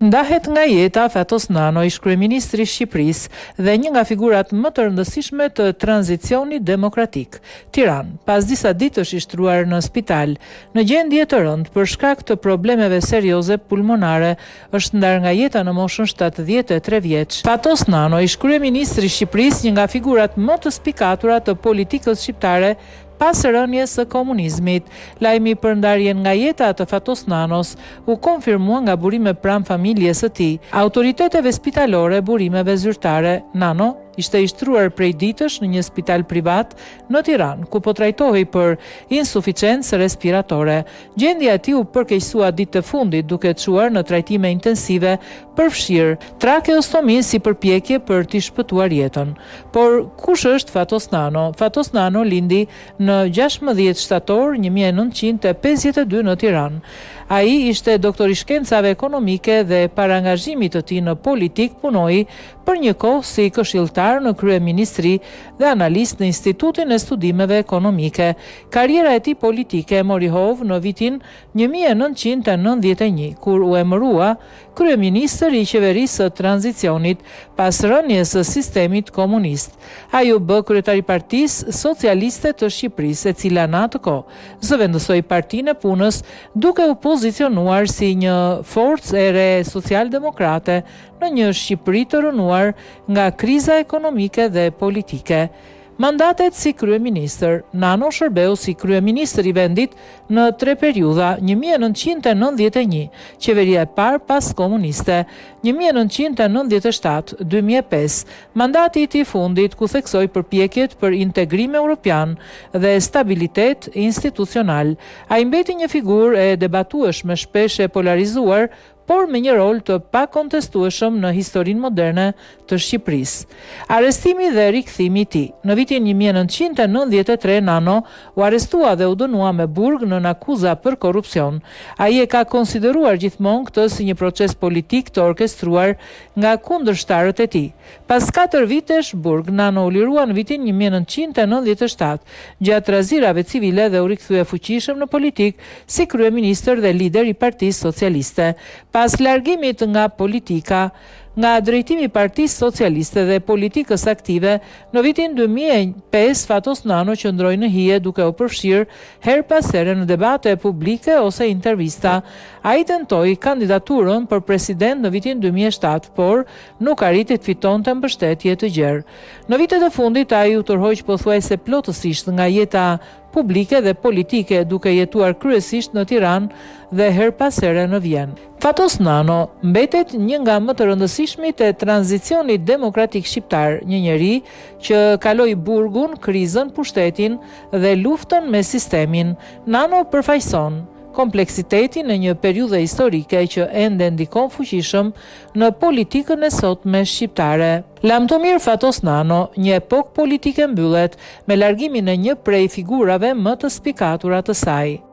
Ndahet nga jeta Fatos Nano, ish kryeministri i Shqipërisë dhe një nga figurat më të rëndësishme të tranzicionit demokratik. Tiranë, pas disa ditësh i shtruar në spital, në gjendje të rëndë për shkak të problemeve serioze pulmonare, është ndar nga jeta në moshën 73 vjeç. Fatos Nano, ish kryeministri i Shqipërisë, një nga figurat më të spikatura të politikës shqiptare pas rënies së komunizmit. Lajmi për ndarjen nga jeta të Fatos Nanos u konfirmua nga burime pranë familjes së tij, autoriteteve spitalore, burimeve zyrtare. Nano ishte i shtruar prej ditësh në një spital privat në Tiranë, ku po trajtohej për insuficiencë respiratore. Gjendja e tij u përkeqësua ditë të fundit duke çuar në trajtime intensive përfshirë trakeostomi si përpjekje për t'i shpëtuar jetën. Por kush është Fatos Nano? Fatos Nano lindi në 16 shtator 1952 në Tiranë. Ai ishte doktor i shkencave ekonomike dhe para angazhimit të tij në politik punoi për një kohë si këshilltar në kryeministri dhe analist në Institutin e Studimeve Ekonomike. Karriera e tij politike mori hovë në vitin 1991, kur u emërua kryeministër i qeverisë së tranzicionit pas rënies së sistemit komunist. Ai u bë kryetar i Partisë Socialiste të Shqipërisë, e cila në atë kohë zëvendësoi Partinë e Punës duke u pozicionuar si një forcë e re socialdemokrate në një Shqipëri të rënuar nga kriza ekonomike dhe politike. Mandatet si kryeministër. Nano shërbeu si kryeministër i vendit në 3 periudha: 1991, qeveria e parë pas komuniste, 1997, 2005, mandati i tij fundit ku theksoi përpjekjet për integrim europian dhe stabilitet institucional. Ai mbeti një figurë e debatueshme, shpesh e polarizuar, por me një rol të pakontestueshëm në historinë moderne të Shqipërisë. Arrestimi dhe rikthimi i tij. Në vitin 1993 Nano u arrestua dhe u dënua me burg në akuza për korrupsion. Ai e ka konsideruar gjithmonë këtë si një proces politik të orkestruar nga kundërshtarët e tij. Pas 4 vitesh burg, Nano u lirua në vitin 1997 gjatë razirave civile dhe u rikthye fuqishëm në politik si kryeministër dhe lider i Partisë Socialiste. Pas largimit nga politika, nga drejtimi i Partisë Socialiste dhe politikës aktive, në vitin 2005 Fatos Nano qëndroi në hije duke u përfshirë her pas here në debate publike ose intervista. Ai tentoi kandidaturën për president në vitin 2007, por nuk arriti të fitonte mbështetje të gjerë. Në vitet e fundit ai u tërhoq pothuajse plotësisht nga jeta publike dhe politike, duke jetuar kryesisht në Tiranë dhe her pas here në Vjenë. Fatos Nano mbetet një nga më të rëndësishmit e tranzicionit demokratik shqiptar, një njeri që kaloi burgun, krizën, pushtetin dhe luftën me sistemin. Nano përfaqëson kompleksitetin në një periudhë historike që ende ndikon fuqishëm në politikën e sotme shqiptare. Lamtomir Fatos Nano, një epokë politike mbyllet me largimin e një prej figurave më të spikatura të saj.